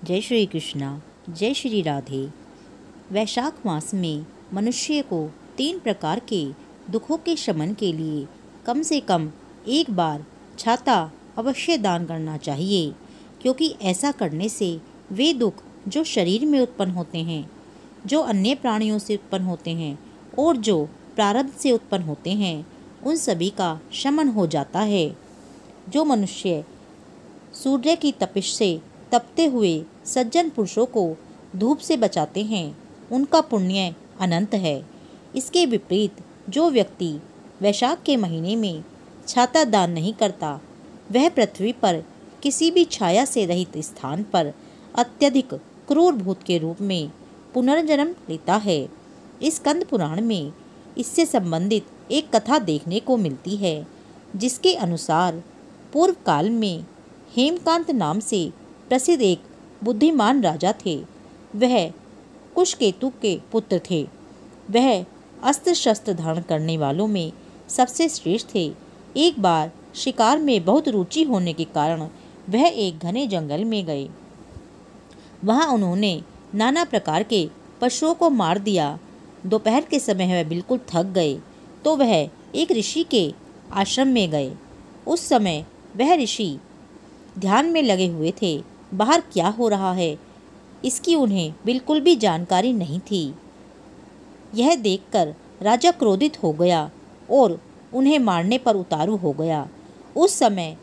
जय श्री कृष्णा, जय श्री राधे। वैशाख मास में मनुष्य को 3 प्रकार के दुखों के शमन के लिए कम से कम एक बार छाता अवश्य दान करना चाहिए, क्योंकि ऐसा करने से वे दुख जो शरीर में उत्पन्न होते हैं, जो अन्य प्राणियों से उत्पन्न होते हैं और जो प्रारब्ध से उत्पन्न होते हैं, उन सभी का शमन हो जाता है। जो मनुष्य सूर्य की तपिश से तपते हुए सज्जन पुरुषों को धूप से बचाते हैं, उनका पुण्य अनंत है। इसके विपरीत जो व्यक्ति वैशाख के महीने में छाता दान नहीं करता, वह पृथ्वी पर किसी भी छाया से रहित स्थान पर अत्यधिक क्रूर भूत के रूप में पुनर्जन्म लेता है। इस स्कंद पुराण में इससे संबंधित एक कथा देखने को मिलती है, जिसके अनुसार पूर्व काल में हेमकांत नाम से प्रसिद्ध एक बुद्धिमान राजा थे। वह कुशकेतु के पुत्र थे। वह अस्त्र शस्त्र धारण करने वालों में सबसे श्रेष्ठ थे। एक बार शिकार में बहुत रुचि होने के कारण वह एक घने जंगल में गए। वहां उन्होंने नाना प्रकार के पशुओं को मार दिया। दोपहर के समय वह बिल्कुल थक गए, तो वह एक ऋषि के आश्रम में गए। उस समय वह ऋषि ध्यान में लगे हुए थे। बाहर क्या हो रहा है, इसकी उन्हें बिल्कुल भी जानकारी नहीं थी। यह देखकर राजा क्रोधित हो गया और उन्हें मारने पर उतारू हो गया। उस समय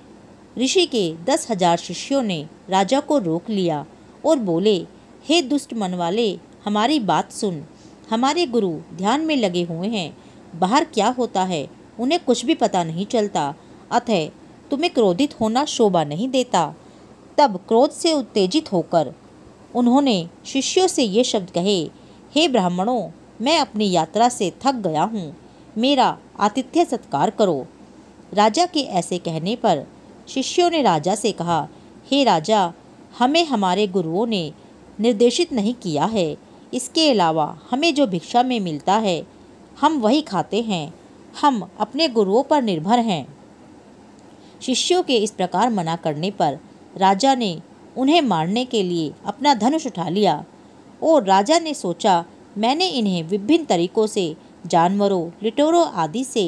ऋषि के 10,000 शिष्यों ने राजा को रोक लिया और बोले, हे दुष्ट मन वाले, हमारी बात सुन। हमारे गुरु ध्यान में लगे हुए हैं। बाहर क्या होता है उन्हें कुछ भी पता नहीं चलता, अतः तुम्हें क्रोधित होना शोभा नहीं देता। तब क्रोध से उत्तेजित होकर उन्होंने शिष्यों से ये शब्द कहे, हे ब्राह्मणों, मैं अपनी यात्रा से थक गया हूँ, मेरा आतिथ्य सत्कार करो। राजा के ऐसे कहने पर शिष्यों ने राजा से कहा, हे राजा, हमें हमारे गुरुओं ने निर्देशित नहीं किया है। इसके अलावा हमें जो भिक्षा में मिलता है हम वही खाते हैं। हम अपने गुरुओं पर निर्भर हैं। शिष्यों के इस प्रकार मना करने पर राजा ने उन्हें मारने के लिए अपना धनुष उठा लिया और राजा ने सोचा, मैंने इन्हें विभिन्न तरीकों से जानवरों, लिटोरों आदि से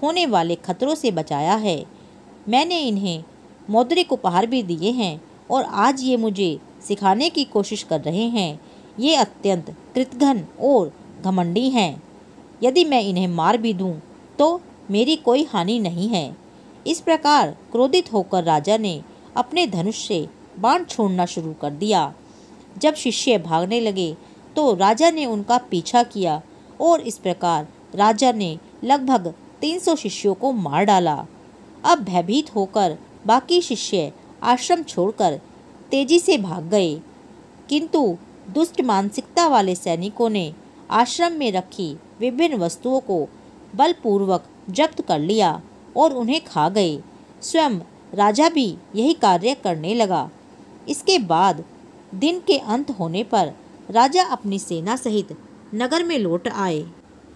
होने वाले खतरों से बचाया है। मैंने इन्हें मौद्रिक उपहार भी दिए हैं और आज ये मुझे सिखाने की कोशिश कर रहे हैं। ये अत्यंत कृतघ्न और घमंडी हैं। यदि मैं इन्हें मार भी दूं तो मेरी कोई हानि नहीं है। इस प्रकार क्रोधित होकर राजा ने अपने धनुष से बाण छोड़ना शुरू कर दिया। जब शिष्य भागने लगे तो राजा ने उनका पीछा किया और इस प्रकार राजा ने लगभग 300 शिष्यों को मार डाला। अब भयभीत होकर बाकी शिष्य आश्रम छोड़कर तेजी से भाग गए, किंतु दुष्ट मानसिकता वाले सैनिकों ने आश्रम में रखी विभिन्न वस्तुओं को बलपूर्वक जब्त कर लिया और उन्हें खा गए। स्वयं राजा भी यही कार्य करने लगा। इसके बाद दिन के अंत होने पर राजा अपनी सेना सहित नगर में लौट आए।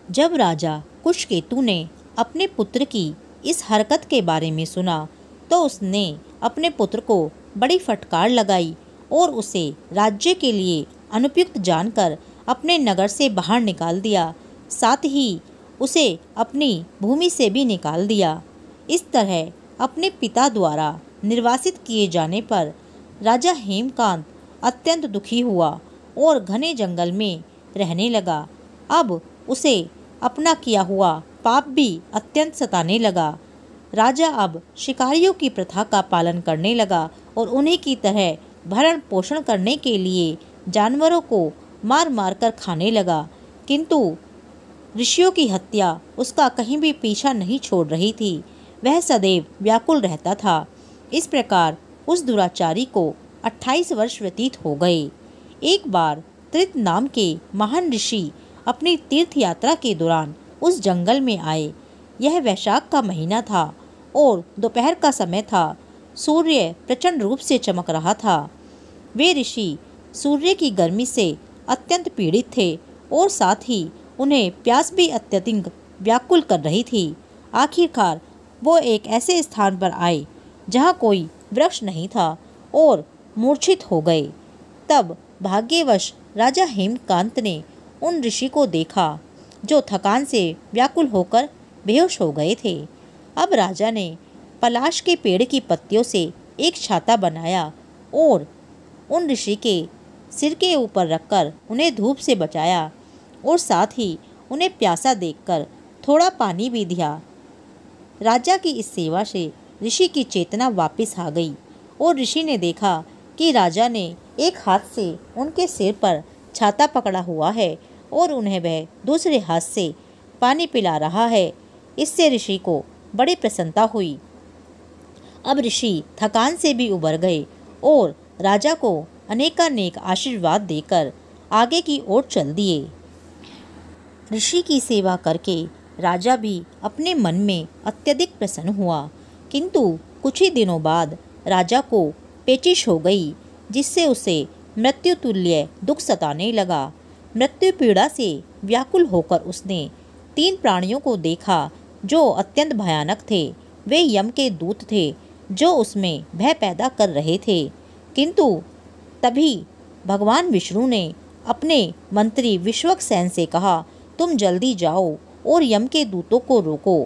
जब राजा कुशकेतु ने अपने पुत्र की इस हरकत के बारे में सुना तो उसने अपने पुत्र को बड़ी फटकार लगाई और उसे राज्य के लिए अनुपयुक्त जानकर अपने नगर से बाहर निकाल दिया। साथ ही उसे अपनी भूमि से भी निकाल दिया। इस तरह अपने पिता द्वारा निर्वासित किए जाने पर राजा हेमकांत अत्यंत दुखी हुआ और घने जंगल में रहने लगा। अब उसे अपना किया हुआ पाप भी अत्यंत सताने लगा। राजा अब शिकारियों की प्रथा का पालन करने लगा और उन्हीं की तरह भरण पोषण करने के लिए जानवरों को मार मार कर खाने लगा, किंतु ऋषियों की हत्या उसका कहीं भी पीछा नहीं छोड़ रही थी। वह सदैव व्याकुल रहता था। इस प्रकार उस दुराचारी को 28 वर्ष व्यतीत हो गए। एक बार त्रित नाम के महान ऋषि अपनी तीर्थ यात्रा के दौरान उस जंगल में आए। यह वैशाख का महीना था और दोपहर का समय था। सूर्य प्रचंड रूप से चमक रहा था। वे ऋषि सूर्य की गर्मी से अत्यंत पीड़ित थे और साथ ही उन्हें प्यास भी अत्यधिक व्याकुल कर रही थी। आखिरकार वो एक ऐसे स्थान पर आए जहाँ कोई वृक्ष नहीं था और मूर्छित हो गए। तब भाग्यवश राजा हेमकांत ने उन ऋषि को देखा जो थकान से व्याकुल होकर बेहोश हो गए थे। अब राजा ने पलाश के पेड़ की पत्तियों से एक छाता बनाया और उन ऋषि के सिर के ऊपर रखकर उन्हें धूप से बचाया और साथ ही उन्हें प्यासा देखकर थोड़ा पानी भी दिया। राजा की इस सेवा से ऋषि की चेतना वापस आ गई और ऋषि ने देखा कि राजा ने एक हाथ से उनके सिर पर छाता पकड़ा हुआ है और उन्हें वह दूसरे हाथ से पानी पिला रहा है। इससे ऋषि को बड़ी प्रसन्नता हुई। अब ऋषि थकान से भी उबर गए और राजा को अनेकानेक आशीर्वाद देकर आगे की ओर चल दिए। ऋषि की सेवा करके राजा भी अपने मन में अत्यधिक प्रसन्न हुआ, किंतु कुछ ही दिनों बाद राजा को पेचिश हो गई, जिससे उसे मृत्यु तुल्य दुख सताने लगा। मृत्यु पीड़ा से व्याकुल होकर उसने 3 प्राणियों को देखा जो अत्यंत भयानक थे। वे यम के दूत थे जो उसमें भय पैदा कर रहे थे। किंतु तभी भगवान विष्णु ने अपने मंत्री विश्वक्सेन से कहा, तुम जल्दी जाओ और यम के दूतों को रोको,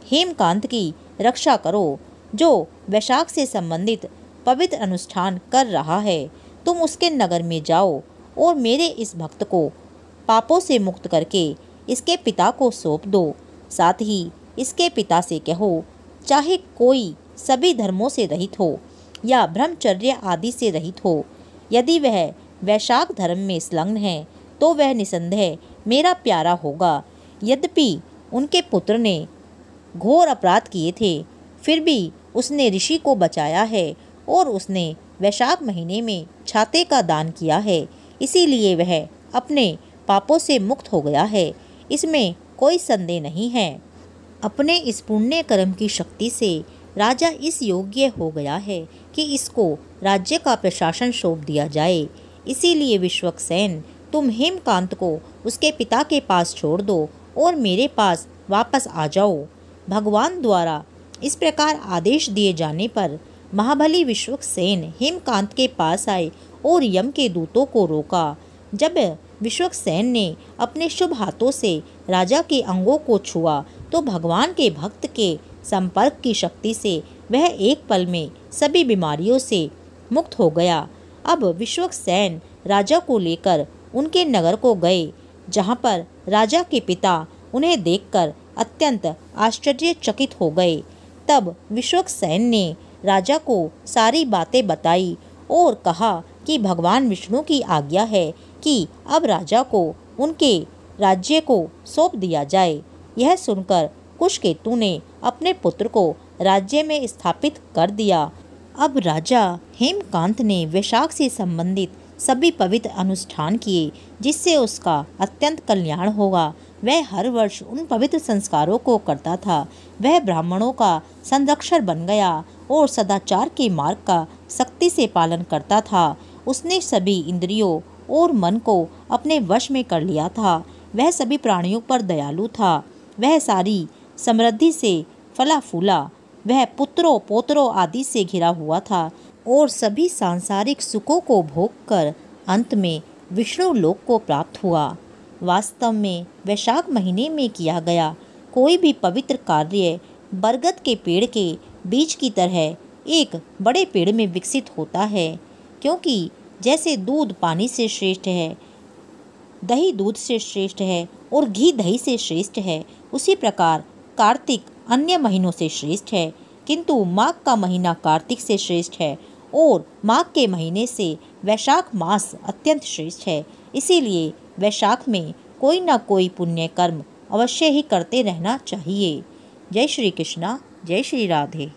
हेमकांत की रक्षा करो जो वैशाख से संबंधित पवित्र अनुष्ठान कर रहा है। तुम उसके नगर में जाओ और मेरे इस भक्त को पापों से मुक्त करके इसके पिता को सौंप दो। साथ ही इसके पिता से कहो, चाहे कोई सभी धर्मों से रहित हो या ब्रह्मचर्य आदि से रहित हो, यदि वह वैशाख धर्म में संलग्न है तो वह निसंदेह मेरा प्यारा होगा। यद्यपि उनके पुत्र ने घोर अपराध किए थे, फिर भी उसने ऋषि को बचाया है और उसने वैशाख महीने में छाते का दान किया है, इसीलिए वह अपने पापों से मुक्त हो गया है। इसमें कोई संदेह नहीं है। अपने इस पुण्य कर्म की शक्ति से राजा इस योग्य हो गया है कि इसको राज्य का प्रशासन सौंप दिया जाए। इसीलिए विश्वक्सेन, तुम हेमकांत को उसके पिता के पास छोड़ दो और मेरे पास वापस आ जाओ। भगवान द्वारा इस प्रकार आदेश दिए जाने पर महाबली विश्वक्सेन हेमकांत के पास आए और यम के दूतों को रोका। जब विश्वक्सेन ने अपने शुभ हाथों से राजा के अंगों को छुआ तो भगवान के भक्त के संपर्क की शक्ति से वह एक पल में सभी बीमारियों से मुक्त हो गया। अब विश्वक्सेन राजा को लेकर उनके नगर को गए, जहाँ पर राजा के पिता उन्हें देखकर अत्यंत आश्चर्यचकित हो गए। तब विश्वक्सेन ने राजा को सारी बातें बताई और कहा कि भगवान विष्णु की आज्ञा है कि अब राजा को उनके राज्य को सौंप दिया जाए। यह सुनकर कुशकेतु ने अपने पुत्र को राज्य में स्थापित कर दिया। अब राजा हेमकांत ने वैशाख से संबंधित सभी पवित्र अनुष्ठान किए, जिससे उसका अत्यंत कल्याण होगा। वह हर वर्ष उन पवित्र संस्कारों को करता था। वह ब्राह्मणों का संरक्षक बन गया और सदाचार के मार्ग का सख्ती से पालन करता था। उसने सभी इंद्रियों और मन को अपने वश में कर लिया था। वह सभी प्राणियों पर दयालु था। वह सारी समृद्धि से फला फूला। वह पुत्रों पोत्रों आदि से घिरा हुआ था और सभी सांसारिक सुखों को भोग कर अंत में विष्णु लोक को प्राप्त हुआ। वास्तव में वैशाख महीने में किया गया कोई भी पवित्र कार्य बरगद के पेड़ के बीज की तरह एक बड़े पेड़ में विकसित होता है, क्योंकि जैसे दूध पानी से श्रेष्ठ है, दही दूध से श्रेष्ठ है और घी दही से श्रेष्ठ है, उसी प्रकार कार्तिक अन्य महीनों से श्रेष्ठ है, किंतु माघ का महीना कार्तिक से श्रेष्ठ है और माघ के महीने से वैशाख मास अत्यंत श्रेष्ठ है। इसीलिए वैशाख में कोई न कोई पुण्य कर्म अवश्य ही करते रहना चाहिए। जय श्री कृष्णा, जय श्री राधे।